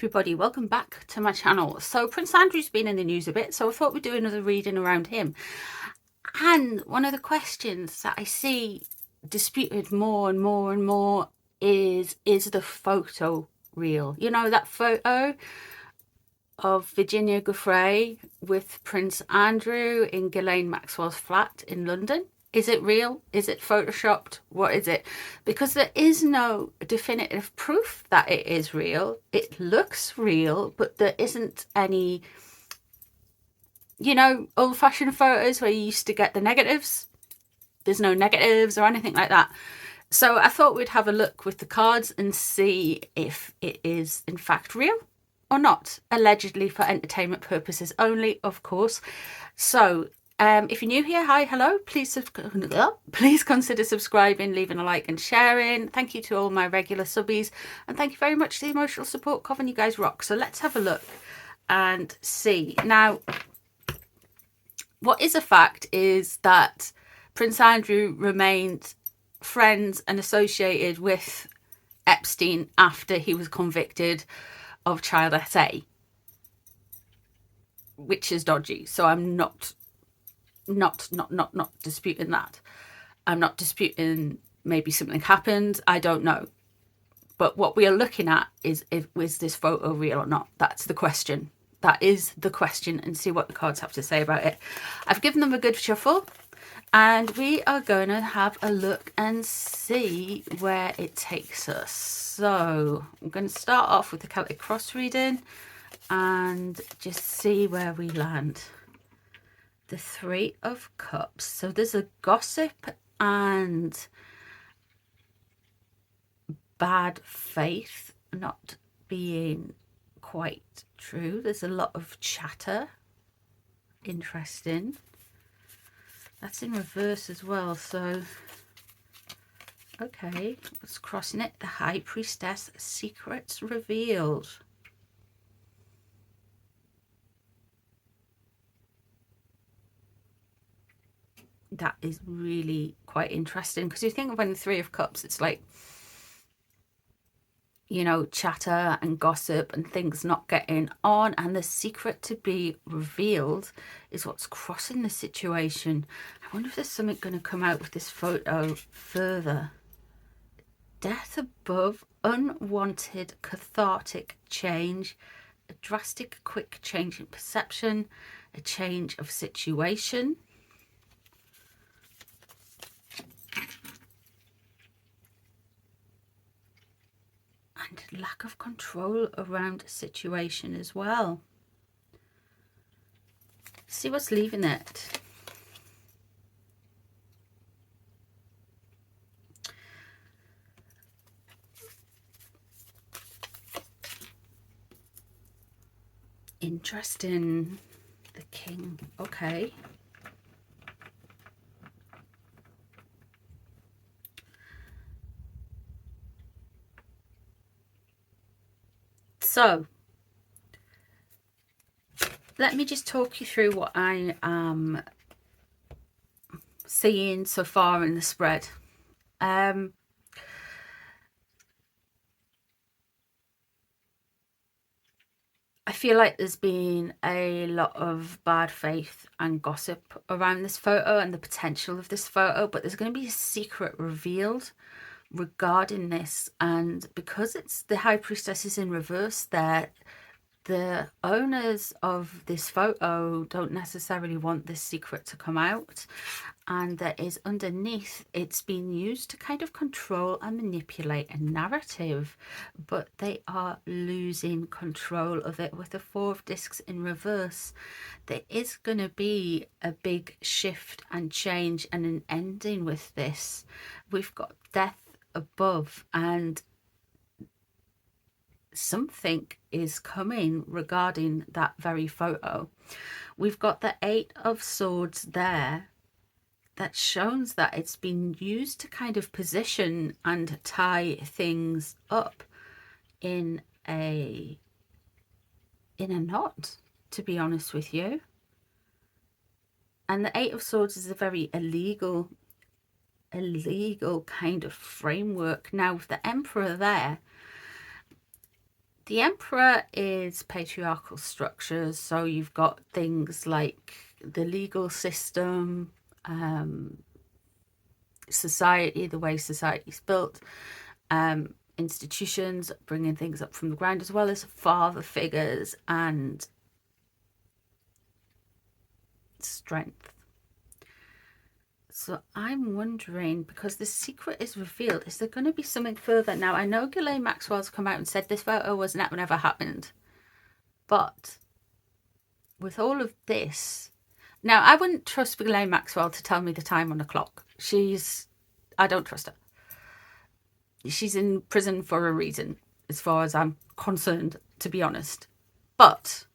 everybody, welcome back to my channel. So Prince Andrew's been in the news a bit, so I thought we'd do another reading around him. And one of the questions that I see disputed more and more and more is the photo real? You know, that photo of Virginia Giuffre with Prince Andrew in Ghislaine Maxwell's flat in London. Is it real? Is it photoshopped? What is it? Because there is no definitive proof that it is real. It looks real, but there isn't any, you know, old-fashioned photos where you used to get the negatives. There's no negatives or anything like that. So I thought we'd have a look with the cards and see if it is in fact real or not. Allegedly for entertainment purposes only, of course. So if you're new here, hi, hello, please consider subscribing, leaving a like and sharing. Thank you to all my regular subbies, and thank you very much to the emotional support. Coven, you guys rock. So let's have a look and see. Now, what is a fact is that Prince Andrew remained friends and associated with Epstein after he was convicted of child SA, which is dodgy. So I'm not disputing that. I'm not disputing maybe something happened. I don't know. But what we are looking at is this photo real or not? That's the question. That is the question, and see what the cards have to say about it. I've given them a good shuffle, and we are going to have a look and see where it takes us. So I'm going to start off with the Celtic Cross reading and just see where we land. The Three of Cups. So there's a gossip and bad faith not being quite true. There's a lot of chatter. Interesting. That's in reverse as well. So, okay, what's crossing it? The High Priestess, secrets revealed. That is really quite interesting, because you think of when the Three of Cups, it's like, you know, chatter and gossip and things not getting on, and the secret to be revealed is what's crossing the situation. I wonder if there's something going to come out with this photo further. Death above, unwanted cathartic change, a drastic quick change in perception, a change of situation. And lack of control around a situation as well. See what's leaving it. Interesting. The King. Okay. So, let me just talk you through what I am seeing so far in the spread. I feel like there's been a lot of bad faith and gossip around this photo and the potential of this photo, but there's going to be a secret revealed regarding this, and because it's the High Priestess is in reverse there, the owners of this photo don't necessarily want this secret to come out, and there is underneath, it's been used to kind of control and manipulate a narrative, but they are losing control of it with the Four of Discs in reverse. There is going to be a big shift and change and an ending with this. We've got death above, and something is coming regarding that very photo. We've got the Eight of Swords there that shows that it's been used to kind of position and tie things up in a knot, to be honest with you. And the Eight of Swords is a very illegal kind of framework. Now with the Emperor there, The Emperor is patriarchal structures, so you've got things like the legal system, society, the way society's built, institutions, bringing things up from the ground, as well as father figures and strength. So I'm wondering, because the secret is revealed, is there going to be something further? Now, I know Ghislaine Maxwell's come out and said this photo was never happened. But with all of this, now I wouldn't trust Ghislaine Maxwell to tell me the time on the clock. I don't trust her. She's in prison for a reason, as far as I'm concerned, to be honest. But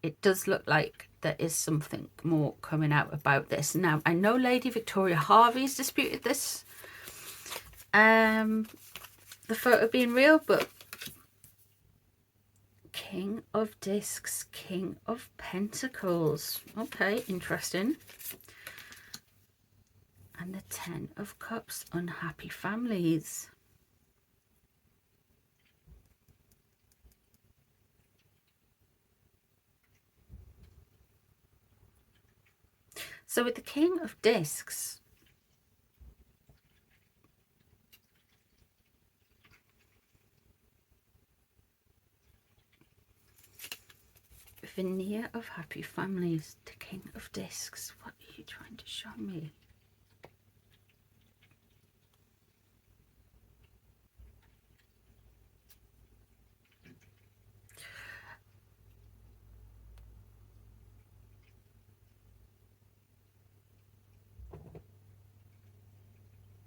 it does look like there is something more coming out about this. Now, I know Lady Victoria Harvey's disputed this, the photo being real, but King of Discs, King of Pentacles. Okay, interesting. And the Ten of Cups, unhappy families. So with the King of Discs, veneer of happy families, the King of Discs. What are you trying to show me?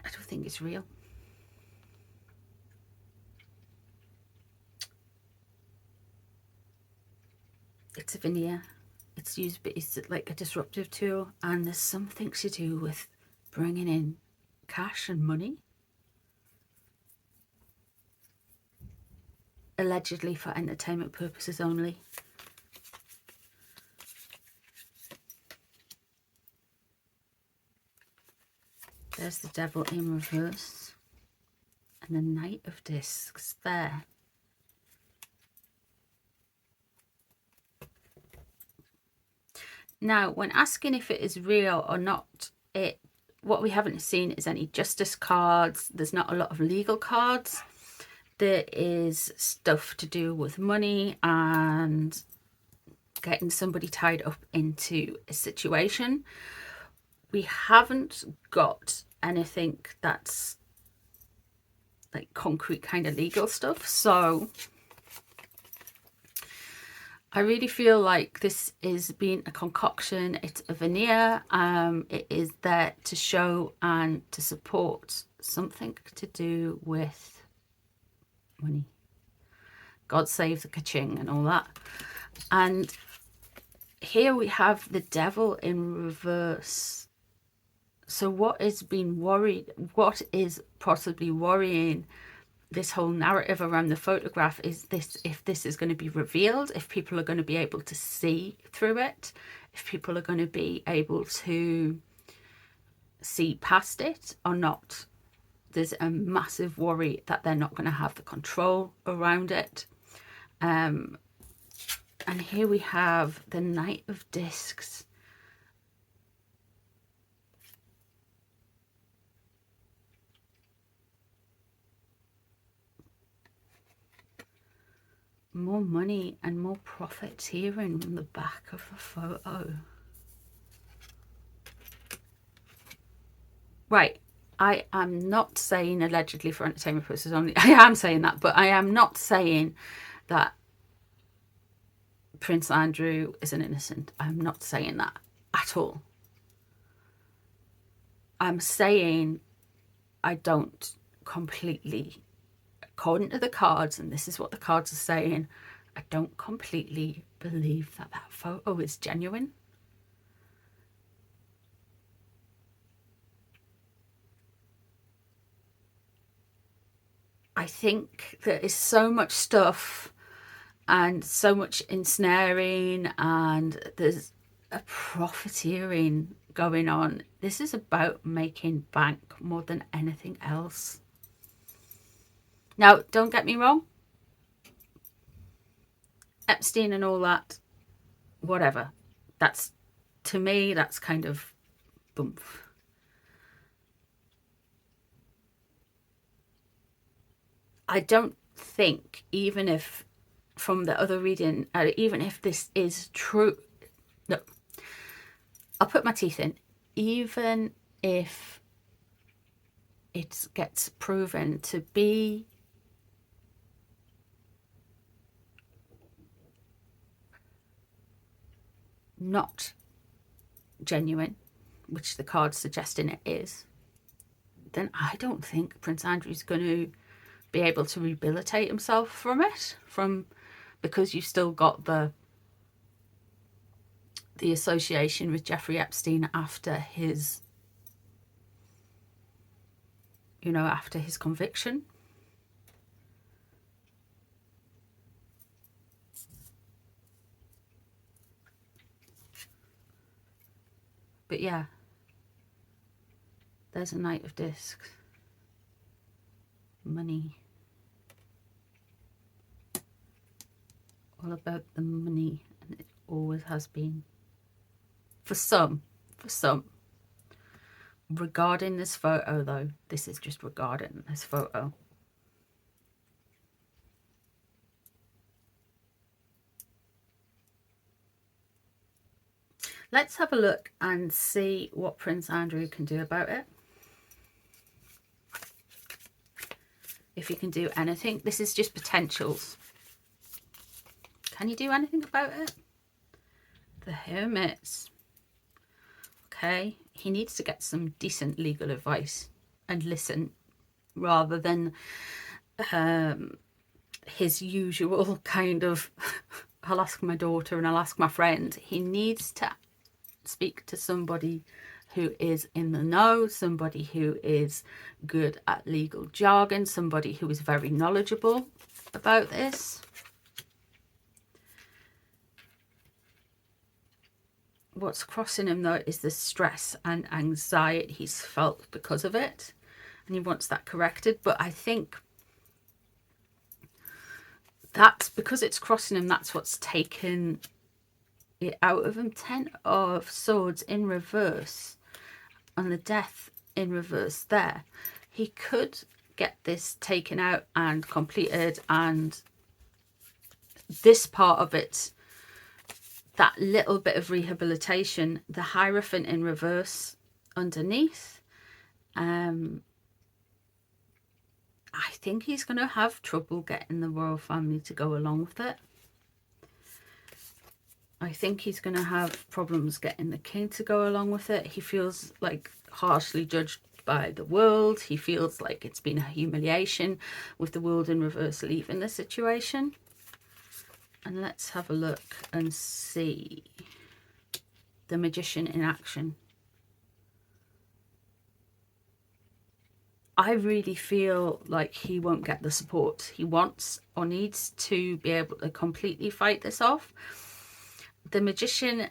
I don't think it's real. It's a veneer. It's used, but it's like a disruptive tool, and there's something to do with bringing in cash and money, allegedly for entertainment purposes only. There's the Devil in reverse, and the Knight of Discs there. Now, when asking if it is real or not, what we haven't seen is any justice cards. There's not a lot of legal cards. There is stuff to do with money and getting somebody tied up into a situation. We haven't got anything that's like concrete kind of legal stuff. So I really feel like this is being a concoction. It's a veneer. It is there to show and to support something to do with money. God save the ka-ching and all that. And here we have the Devil in reverse. So what is being worried, what is possibly worrying this whole narrative around the photograph is this: if this is going to be revealed, if people are going to be able to see through it, if people are going to be able to see past it or not. There's a massive worry that they're not going to have the control around it. And here we have the Knight of Discs. More money and more profiteering on the back of the photo. Right, I am not saying allegedly for entertainment purposes only. I am saying that, but I am not saying that Prince Andrew is an innocent. I'm not saying that at all. I'm saying I don't completely, according to the cards, and this is what the cards are saying, I don't completely believe that that photo is genuine. I think there is so much stuff and so much ensnaring, and there's a profiteering going on. This is about making bank more than anything else. Now, don't get me wrong. Epstein and all that, whatever. That's, to me, that's kind of boom. I don't think, even if from the other reading, even if this is true, no, I'll put my teeth in, even if it gets proven to be not genuine, which the card's suggesting it is, then I don't think Prince Andrew's going to be able to rehabilitate himself from it, because you've still got the association with Jeffrey Epstein after his, you know, after his conviction. But yeah, there's a Knight of Discs. Money. All about the money, and it always has been. For some. Regarding this photo, though, this is just regarding this photo. Let's have a look and see what Prince Andrew can do about it. If he can do anything. This is just potentials. Can you do anything about it? The Hermits. Okay, he needs to get some decent legal advice and listen, rather than his usual kind of I'll ask my daughter and I'll ask my friend. He needs to speak to somebody who is in the know, somebody who is good at legal jargon, somebody who is very knowledgeable about this. What's crossing him, though, is the stress and anxiety he's felt because of it, and he wants that corrected. But I think that's because it's crossing him, that's what's taken it out of him. 10 of Swords in reverse and the Death in reverse there. He could get this taken out and completed, and this part of it, that little bit of rehabilitation, the Hierophant in reverse underneath. I think he's going to have trouble getting the royal family to go along with it. I think he's going to have problems getting the king to go along with it. He feels like harshly judged by the world. He feels like it's been a humiliation with the world in reverse leaving the situation. And let's have a look and see the Magician in action. I really feel like he won't get the support he wants or needs to be able to completely fight this off. The Magician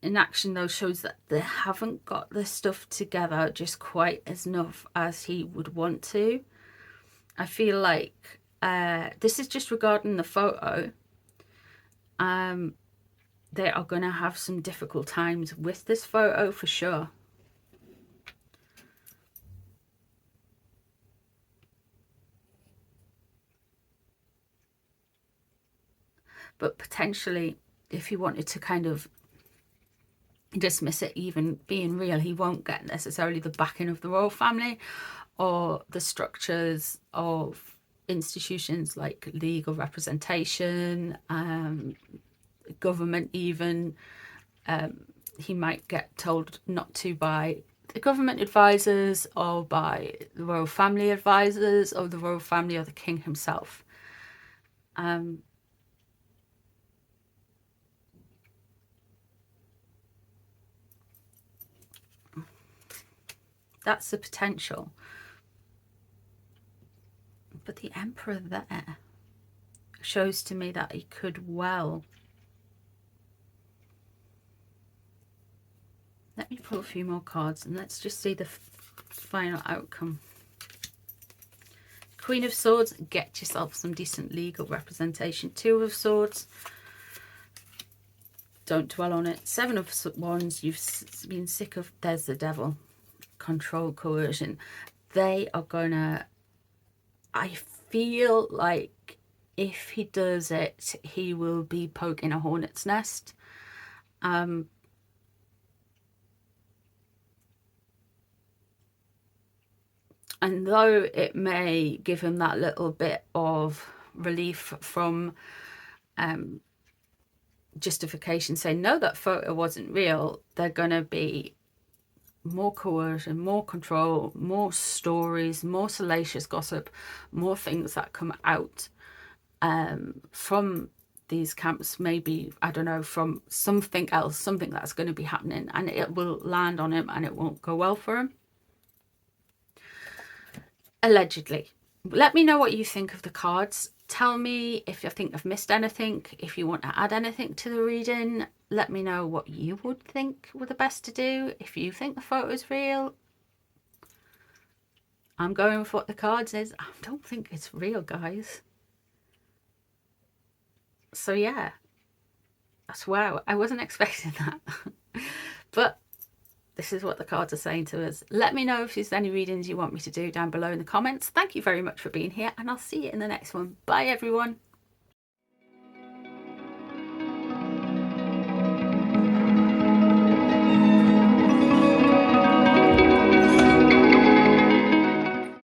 in action, though, shows that they haven't got this stuff together just quite as enough as he would want to. I feel like this is just regarding the photo. They are going to have some difficult times with this photo for sure. But potentially, if he wanted to kind of dismiss it even being real, he won't get necessarily the backing of the royal family or the structures of institutions like legal representation, government even. He might get told not to by the government advisors or by the royal family advisors or the royal family or the king himself. That's the potential. But the Emperor there shows to me that he could well. Let me pull a few more cards and let's just see the final outcome. Queen of Swords, get yourself some decent legal representation. Two of Swords, don't dwell on it. Seven of Wands, you've been sick of, there's the Devil. Control, coercion. They are gonna, I feel like if he does it, he will be poking a hornet's nest. And though it may give him that little bit of relief from justification saying, no, that photo wasn't real, they're going to be more coercion, more control, more stories, more salacious gossip, more things that come out from these camps, maybe, I don't know, from something else, something that's going to be happening, and it will land on him and it won't go well for him. Allegedly. Let me know what you think of the cards. Tell me if you think I've missed anything. If you want to add anything to the reading, let me know what you would think were the best to do. If you think the photo is real, I'm going with what the card says. I don't think it's real, guys. So yeah, that's wow. I wasn't expecting that. But this is what the cards are saying to us. Let me know if there's any readings you want me to do down below in the comments. Thank you very much for being here, and I'll see you in the next one. Bye, everyone.